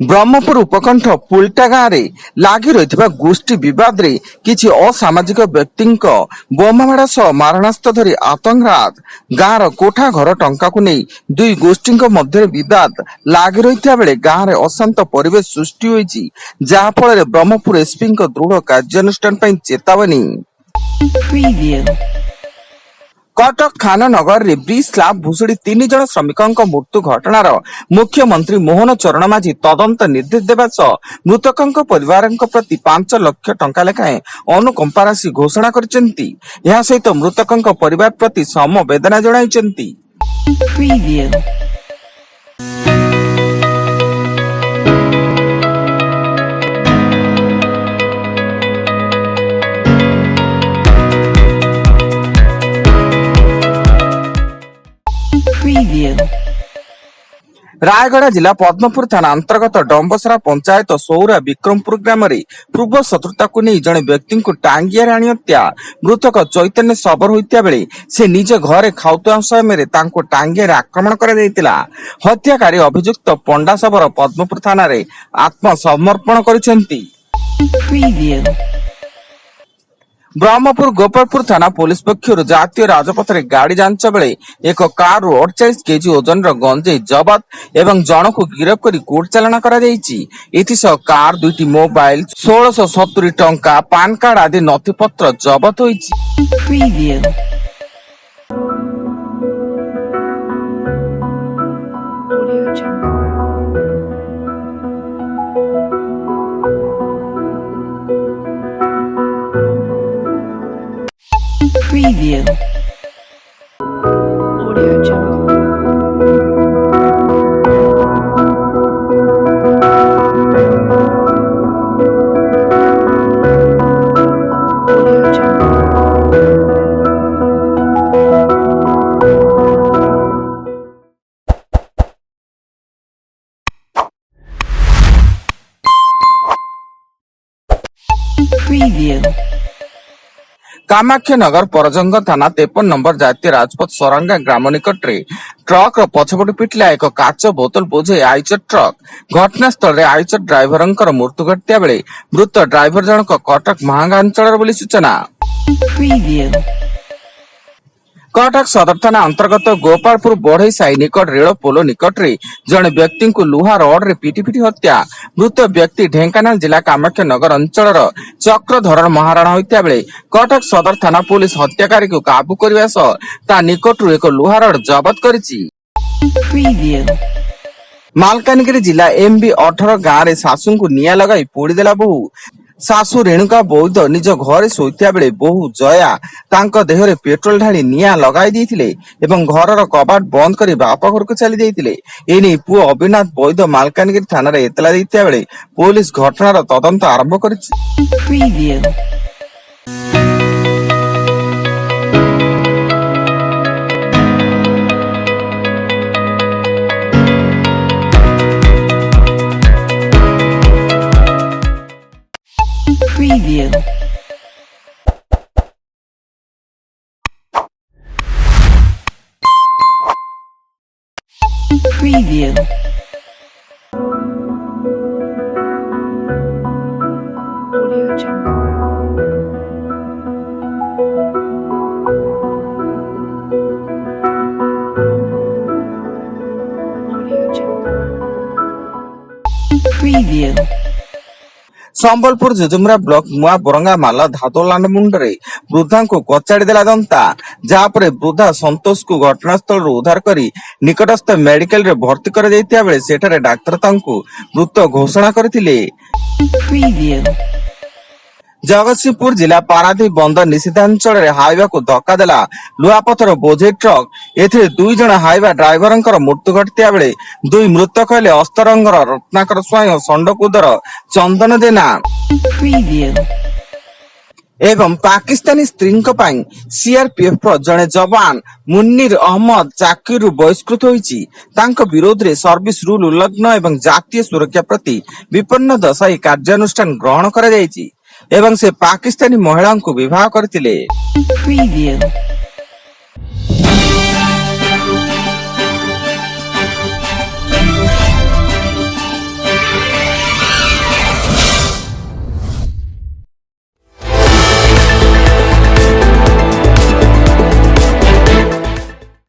ब्रह्मपुर उपकंठ पुलटा गाँव में लगी रही गोष्ठी बद किसी असामाजिक व्यक्ति बोमामाड़ सह मारणास्त्र धरी आतंकराज गाँव कोठा घर टंका को नहीं दुई गोष्ठी मध्य बद लगी रही बेले गाँव में अशांत परिवेश सृष्टि होती जहाँफल ब्रह्मपुर एसपी दृढ़ कार्यानुष्ठान चेतावनी। कटक खाननगर रे ब्रिज स्लाब भुशुड़ी 3 जन श्रमिकों मृत्यु घटनार मुख्यमंत्री मोहन चरण माझी तदंत निर्देश देवा सह मृतकों परिवार प्रति 5 लाख टंका लेखाएं अनुकंपा राशि घोषणा करछन्ती। यह सहित मृतकों परिवार प्रति समवेदना जणाइछन्ती। रायगढ़ जिला पद्मपुर थाना अंतर्गत डंबसरा पंचायत सौरा विक्रमपुर ग्राम रे पूर्व शत्रुता को नहीं जड़े व्यक्ति को टांगिया आनी हत्या मृतक चैतन्य सबर होता बेले से निज घरे खाऊवा समय टांगिया आक्रमण कर हत्याकारी अभियुक्त पंडा सबर पद्मपुर थाना रे आत्मसमर्पण करिसेंती। ब्रह्मपुर गोपालपुर थाना पुलिस पक्षर जातीय राजपथ में गाड़ी जांच बेले एक कार 48 केजी ओजन गंजेई जबत एवं जन को गिरफ्त कर कोर्ट चालाण कर कार 2टी मोबाइल 1670 टंका पान कार्ड आदि नथिपत्र जबत होईछि। Preview. Audio Jungle. Audio Jungle. Preview. Kamakhya नगर परजंग थाना 53 नंबर जातीय राजपथ सोरंगा ग्राम निकट रे ट्रक पछपट पिटिला एक काच बोतल बोझे आइचर ट्रक घटनास्थल रे आइचर ड्राइवर मृत्यु घटिया बेले मृत ड्राइवर जनक कटक महांगा अंचल बोली सूचना। कटक सदर थाना अंतर्गत गोपालपुर बढ़ई साई निकट रेल पोलो निकट रे जड़े व्यक्ति को लुहा रड रे पिटी हत्या मृत व्यक्ति ढेंकानाल जिला कामाख्या नगर अंचल चक्रधर महाराणा होता बेले कटक सदर थाना पुलिस हत्याकारी को काबू करने सह ता निकट एक लुहा रड जबत करिछि। मालकानगिरी जिला एमबी 18 गाँव में सासू को निया लगाई पोड़ीदेला बहु सासू रेणुका बौद्ध निज घरे शोइता बेले बहु जया तांको देहरे पेट्रोल ढाली निया लगाई देथिले एवं घरर कबाट बंद करी बापा घर को चली जाइतिले। एनी पुओ अविनाथ बौद्ध मालकानगिरी थाना रे एतला दैतिया बेले पुलिस घटनार तदंत आरंभ करिछि। Preview. Preview. Audio Jungle. Audio Jungle. Preview. Sambalpur Jujumura block मुआ बोरंगा माला धातोलांड मुंडरे वृद्धा को कचाड़ी देला दंता जहाँपर वृद्धा संतोष को घटनास्थल उद्धार करी निकटस्थ मेडिकल रे भर्ती कर दैतिया बेले सेठारे डाक्टर तांको मृत घोषणा करथिले। जगतसिंहपुर जिला पारादीप बंदर निषेधांचल हाईवा को धक्का देला लुहापथर बोझे ट्रक एथिरे 2 जन हाईवा ड्राइवर मृत्यु घटिया बेले 2 मृतक हेले अस्तरंगर रत्नाकर स्वाई संडकुदर चंदन जेना एवं पाकिस्तानी स्त्री सीआरपीएफ जड़े जवान मुन्नीर अहमद चाकिर बहिष्कृत होईछि। तांको विरोध रे सर्विस रूल उल्लंघन एवं जातीय सुरक्षा प्रति विपन्न दशाई कार्यानुष्ठान ग्रहण करा जायछि एवं से पाकिस्तानी महिला को विवाह करथिले।